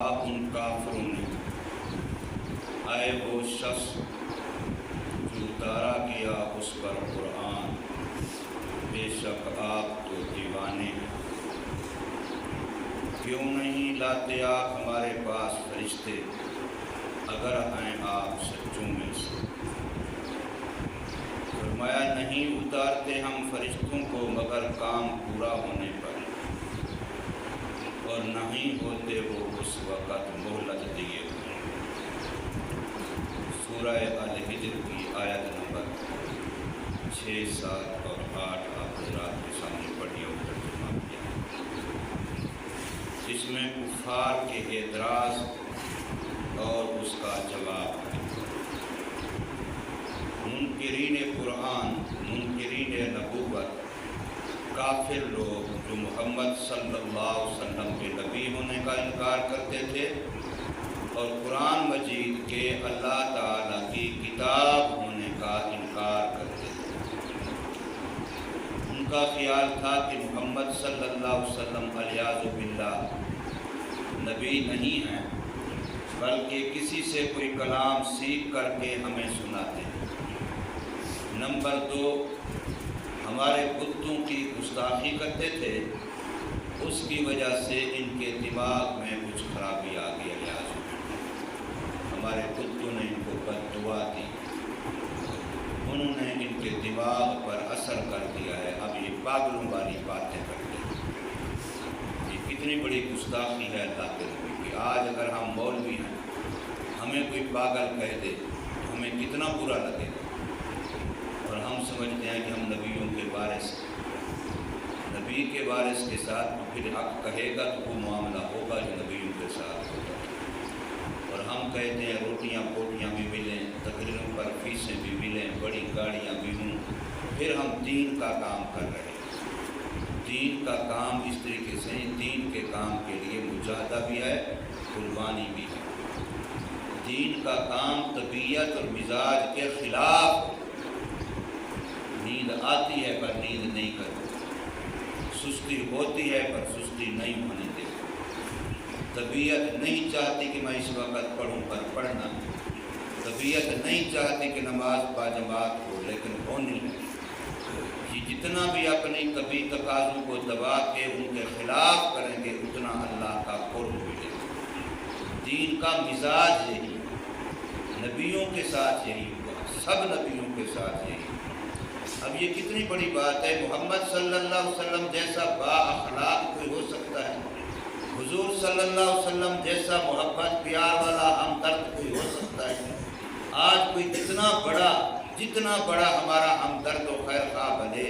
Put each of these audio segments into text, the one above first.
کہا ان کافروں نے، اے وہ شخص جو اتارا کیا اس پر قرآن، بے شک آپ تو دیوانے ہیں، کیوں نہیں لاتے آپ ہمارے پاس فرشتے اگر ہیں آپ سچوں میں سے؟ فرمایا نہیں اتارتے ہم فرشتوں کو مگر کام پورا ہونے پر، اور نہیں ہوتے وہ اس وقت مہلت دیے ہوئے۔ سورہ الحجر کی آیت نمبر 6، 7 اور 8 آپ حضرات کے سامنے پڑھی اور ترجمہ کیا، جس میں کفار کے اعتراض اور اس کا جواب ہے۔ منکرین قرآن، منکرین نبوت، کافر لوگ جو محمد صلی اللہ علیہ وسلم کے نبی ہونے کا انکار کرتے تھے اور قرآن مجید کے اللہ تعالیٰ کی کتاب ہونے کا انکار کرتے تھے، ان کا خیال تھا کہ محمد صلی اللہ علیہ وسلم والعیاذ باللہ نبی نہیں ہیں، بلکہ کسی سے کوئی کلام سیکھ کر کے ہمیں سناتے ہیں۔ نمبر 2، ہمارے بتوں کی گستاخی کرتے تھے، اس کی وجہ سے ان کے دماغ میں کچھ خرابی آ گئی، ہمارے بتوں نے ان کو بد دعا دی، انہوں نے ان کے دماغ پر اثر کر دیا ہے، اب یہ پاگلوں والی باتیں کرتے ہیں۔ یہ کتنی بڑی گستاخی ہے اللہ کے نبی کی۔ آج اگر ہم مولوی ہیں، ہمیں کوئی پاگل کہہ دے تو ہمیں کتنا برا لگے گا، اور ہم سمجھتے ہیں کہ ہم نبیوں کے وارث ہیں، نبی کے وارث کے ساتھ پھر حق کہے گا تو وہ معاملہ ہوگا جو نبیوں کے ساتھ ہوگا، اور ہم کہتے ہیں روٹیاں پوٹیاں بھی ملیں، تقریروں پر فیسیں بھی ملیں، بڑی گاڑیاں بھی ہوں، پھر ہم دین کا کام کر رہے ہیں۔ دین کا کام اس طریقے سے، دین کے کام کے لیے مجاہدہ بھی ہے، قربانی بھی ہے۔ دین کا کام طبیعت اور مزاج کے خلاف، نیند آتی ہے پر نیند نہیں کرتی، سستی ہوتی ہے پر سستی نہیں ہونے دیتی، طبیعت نہیں چاہتی کہ میں اس وقت پڑھوں پر پڑھنا، طبیعت نہیں چاہتی کہ نماز باجماعت ہو، لیکن ہونی ہے۔ یہ جتنا بھی اپنی طبی تقاضوں کو دبا کے ان کے خلاف کریں گے اتنا اللہ کا قرب ملے گا۔ دین کا مزاج یہی ہے، نبیوں کے ساتھ یہی ہوا، سب نبیوں کے ساتھ یہی۔ اب یہ کتنی بڑی بات ہے، محمد صلی اللہ علیہ وسلم جیسا با اخلاق کوئی ہو سکتا ہے، حضور صلی اللہ علیہ وسلم جیسا محبت پیار والا ہمدرد کوئی ہو سکتا ہے؟ آج کوئی جتنا بڑا ہمارا ہمدرد و خیر خواہ بنے،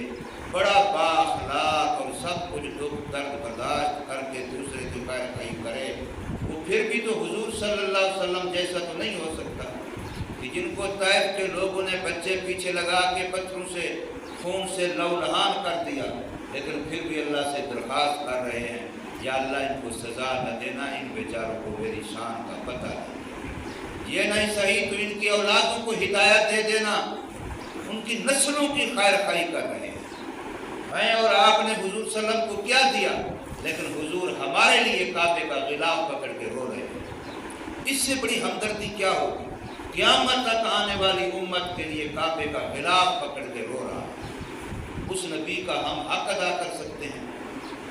بڑا با اخلاق اور سب کچھ دکھ درد برداشت کر کے دوسرے کی خیر خواہی کرے، وہ پھر بھی تو حضور صلی اللہ علیہ وسلم جیسا تو نہیں ہو سکتا، کہ جن کو طائف کے لوگوں نے بچے پیچھے لگا کے پتھروں سے خون سے لہولہان کر دیا، لیکن پھر بھی اللہ سے درخواست کر رہے ہیں یا اللہ ان کو سزا نہ دینا، ان بیچاروں کو میری شان کا پتہ ہے، یہ نہیں صحیح تو ان کی اولادوں کو ہدایت دے دینا، ان کی نسلوں کی خیر خواہی کر رہے ہیں اور آپ نے حضور صلی اللہ علیہ وسلم کو کیا دیا، لیکن حضور ہمارے لیے کعبے کا غلاف پکڑ کے رو رہے ہیں۔ اس سے بڑی ہمدردی کیا ہوگی؟ قیامت تک آنے والی امت کے لیے کعبے کا غلاف پکڑ کے رو رہا ہے، اس نبی کا ہم حق ادا کر سکتے ہیں،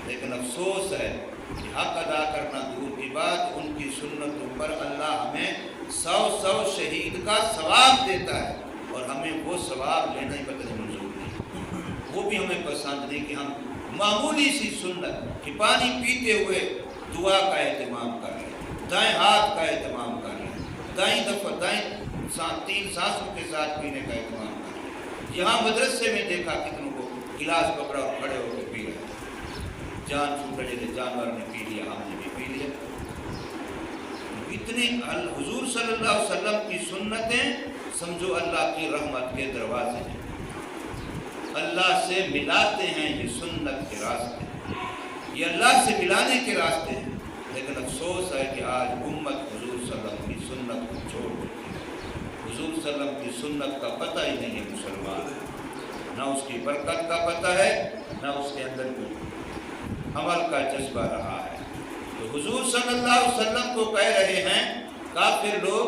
لیکن افسوس ہے کہ حق ادا کرنا دور کی بات، ان کی سنتوں پر اللہ ہمیں 100 شہید کا ثواب دیتا ہے، اور ہمیں وہ ثواب لینا ہی بدلے منظور نہیں، وہ بھی ہمیں پسند نہیں کہ ہم معمولی سی سنت کہ پانی پیتے ہوئے دعا کا اہتمام کر رہے ہیں، دائیں ہاتھ کا اہتمام کر رہے ہیں، دائیں 3 سانسوں کے ساتھ پینے کا اہتمام کر رہے ہیں۔ یہاں مدرسے میں دیکھا کتنوں کو گلاس پکڑا اور کھڑے ہو کے پی رہے، جان چھوٹ رہے، جانور نے پی لیا، ہم نے بھی پی لیا۔ اتنے حضور صلی اللہ علیہ وسلم کی سنتیں سمجھو اللہ کی رحمت کے دروازے ہیں، اللہ سے ملاتے ہیں، یہ سنت کے راستے، یہ اللہ سے ملانے کے راستے ہیں، لیکن افسوس ہے کہ آج امت حضور صلی اللہ علیہ وسلم کی سنت کو چھوڑ دیتی ہے، حضور صلی اللہ علیہ وسلم کی سنت کا پتہ ہی نہیں ہے مسلمان، نہ اس کی برکت کا پتہ ہے، نہ اس کے اندر کوئی عمل کا جذبہ رہا ہے۔ تو تو حضور صلی اللہ علیہ وسلم کو کہہ رہے ہیں کافر لوگ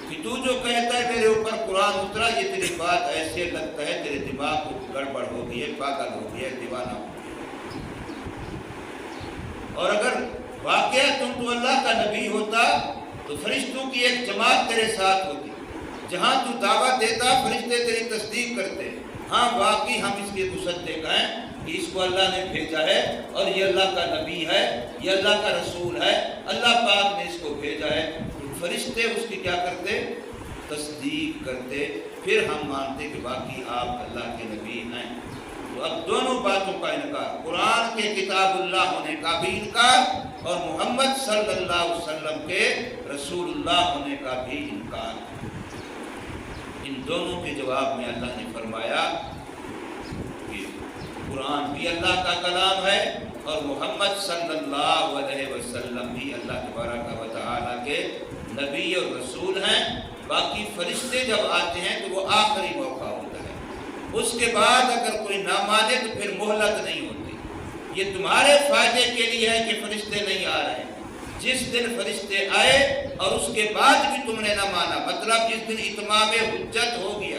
کہ تو جو کہتا ہے میرے اوپر قرآن اترا، یہ تیری بات ایسے لگتا ہے تیرے دماغ کو گڑبڑ ہو گئی ہے، پاگل ہو گئی ہے، دیوانہ ہو گیا۔ اور اگر واقعہ تم تو اللہ کا نبی ہوتا تو فرشتوں کی ایک جماعت تیرے ساتھ ہوتی، جہاں تو دعویٰ دیتا فرشتے تیری تصدیق کرتے، ہاں واقعی ہم اس کے مصدق ہیں کہ اس کو اللہ نے بھیجا ہے اور یہ اللہ کا نبی ہے، یہ اللہ کا رسول ہے، اللہ پاک نے اس کو بھیجا ہے۔ فرشتے اس کی کیا کرتے؟ تصدیق کرتے، پھر ہم مانتے کہ باقی آپ اللہ کے نبی ہیں۔ تو اب دونوں باتوں کا انکار، قرآن کے کتاب اللہ ہونے کا بھی انکار اور محمد صلی اللہ علیہ وسلم کے رسول اللہ ہونے کا بھی انکار۔ ان دونوں کے جواب میں اللہ نے فرمایا کہ قرآن بھی اللہ کا کلام ہے اور محمد صلی اللہ علیہ وسلم بھی اللہ تبارک و تعالیٰ کے نبی اور رسول ہیں۔ باقی فرشتے جب آتے ہیں تو وہ آخری موقع ہوتا ہے، اس کے بعد اگر کوئی نہ مانے تو پھر مہلت نہیں ہوتی۔ یہ تمہارے فائدے کے لیے ہے کہ فرشتے نہیں آ رہے ہیں۔ جس دن فرشتے آئے اور اس کے بعد بھی تم نے نہ مانا، مطلب جس دن اتمام حجت ہو گیا،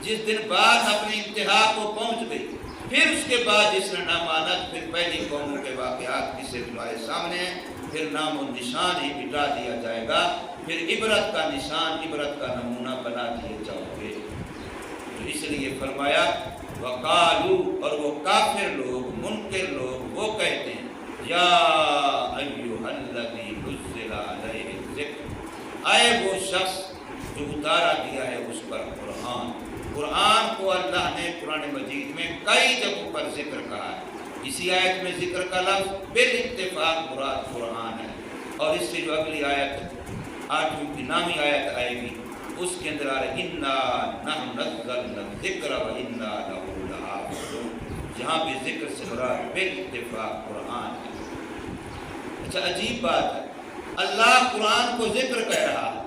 جس دن بات اپنی انتہا کو پہنچ گئی، پھر اس کے بعد جس نے نہ مانا، پھر پہلی قوموں کے واقعات کسے تمہارے سامنے ہیں، پھر نام و نشان ہی مٹا دیا جائے گا، پھر عبرت کا نشان، عبرت کا نمونہ بنا دیے جاؤ گے۔ تو اس لیے فرمایا وقالو، اور وہ کافر لوگ، منکر لوگ وہ کہتے ہیں یا ایھا الذی نزل علیہ الذکر، اے وہ شخص جو اتارا گیا ہے اس پر قرآن۔ قرآن کو اللہ نے قرآن مجید میں کئی جگہوں پر ذکر کہا ہے۔ اسی آیت میں ذکر کا لفظ بالاتفاق مراد قرآن ہے، اور اس سے جو اگلی آیت 8ویں کی نامی آیت آئے گی اس کے اندر آ رہے انا نحن نزلنا الذکر وانا لہ لحافظون، جہاں بھی ذکر سے مراد بالاتفاق قرآن ہے۔ اچھا عجیب بات ہے، اللہ قرآن کو ذکر کہہ رہا ہے،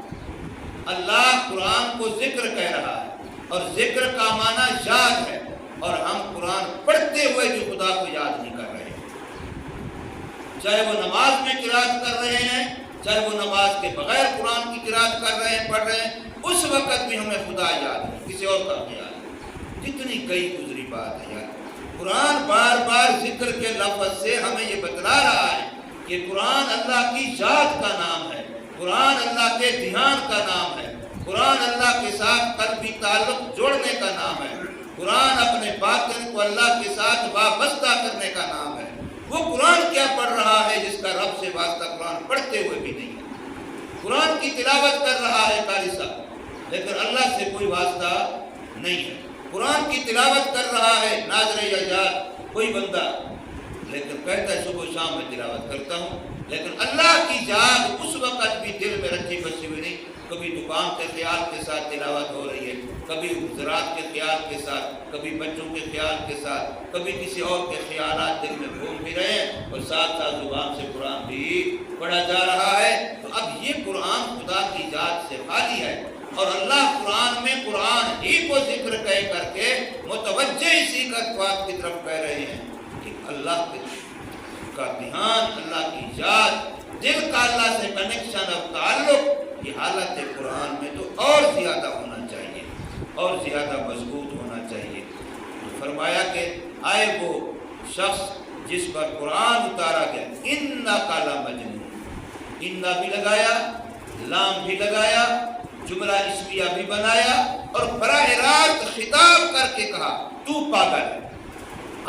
اللہ قرآن کو ذکر کہہ رہا ہے، اور ذکر کا معنی یاد ہے، اور ہم قرآن پڑھتے ہوئے بھی خدا کو یاد نہیں کر رہے، چاہے وہ نماز میں قرات کر رہے ہیں، چاہے وہ نماز کے بغیر قرآن کی قرات کر رہے ہیں، پڑھ رہے ہیں، اس وقت بھی ہمیں خدا یاد نہیں، کسی اور کا خیال ہے۔ کتنی گئی گزری بات ہے یار۔ قرآن بار بار ذکر کے لفظ سے ہمیں یہ بتلا رہا ہے کہ قرآن اللہ کی ذات کا نام ہے، قرآن اللہ کے دھیان کا نام ہے، قرآن اللہ کے ساتھ قلبی تعلق جوڑنے کا نام ہے، قرآن اپنے باطن کو اللہ کے ساتھ وابستہ کرنے کا نام ہے۔ وہ قرآن کیا پڑھ رہا ہے جس کا رب سے واسطہ قرآن پڑھتے ہوئے بھی نہیں ہے؟ قرآن کی تلاوت کر رہا ہے قاری صاحب، لیکن اللہ سے کوئی واسطہ نہیں ہے۔ قرآن کی تلاوت کر رہا ہے ناظر یا جار کوئی بندہ، لیکن کہتا ہے صبح شام میں تلاوت کرتا ہوں، لیکن اللہ کی یاد اس وقت بھی دل میں رکھی بسی ہوئی نہیں۔ کبھی دکان کے خیال کے ساتھ تلاوت ہو رہی ہے، کبھی زراعت کے خیال کے ساتھ، کبھی بچوں کے خیال کے ساتھ، کبھی کسی اور کے خیالات دل میں گھوم بھی رہے ہیں، اور ساتھ ساتھ زبان سے قرآن بھی پڑھا جا رہا ہے۔ تو اب یہ قرآن خدا کی ذات سے خالی ہے، اور اللہ قرآن میں قرآن ہی کو ذکر کہہ کر کے متوجہ اسی بات کی طرف کہہ رہے ہیں کہ اللہ کا دھیان، اللہ کی یاد، دل کا اللہ سے کنیکشن اور تعلق، یہ حالت قرآن میں تو اور زیادہ ہونا چاہیے، اور زیادہ مضبوط ہونا چاہیے۔ تو فرمایا کہ آئے وہ شخص جس پر قرآن اتارا گیا، انکا لمجنون، انا بھی لگایا، لام بھی لگایا، جملہ اسمیہ بھی بنایا، اور براہ راست خطاب کر کے کہا تو پاگل ہے۔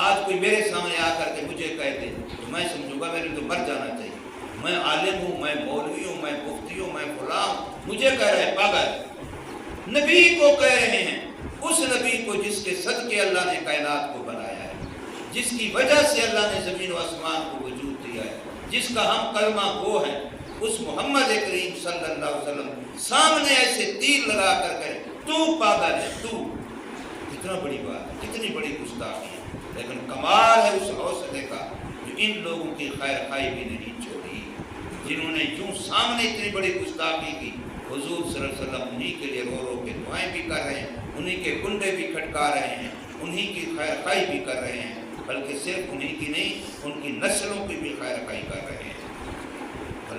آج کوئی میرے سامنے آ کر کے مجھے کہہ دے تو میں سمجھوں گا میرے تو مر جانا چاہیے، میں عالم ہوں، میں مولوی ہوں، میں مفتی ہوں، میں فلاں ہوں، مجھے کہہ رہے پاگل۔ نبی کو کہہ رہے ہیں، اس نبی کو جس کے صدقے اللہ نے کائنات کو بنایا ہے، جس کی وجہ سے اللہ نے زمین و آسمان کو وجود دیا ہے، جس کا ہم کلمہ وہ ہے، اس محمد کریم صلی اللہ علیہ وسلم سامنے ایسے تیر لگا کر کہے تو پاگل ہے، تو کتنا بڑی بات ہے، کتنی بڑی گستاخی ہے۔ لیکن کمال ہے اس حوصلے کا جو ان لوگوں کی خیر خواہی بھی نہیں چھوڑی، جنہوں نے یوں سامنے اتنی بڑی گستاخی کی۔ حضور صلی اللہ علیہ وسلم انہی کے لیے رو رو کے دعائیں بھی کر رہے ہیں، انہی کے کنڈے بھی کھٹکا رہے ہیں، انہی کی خیر خواہی بھی کر رہے ہیں، بلکہ صرف انہی کی نہیں، ان کی نسلوں کی بھی خیر خواہی کر رہے ہیں۔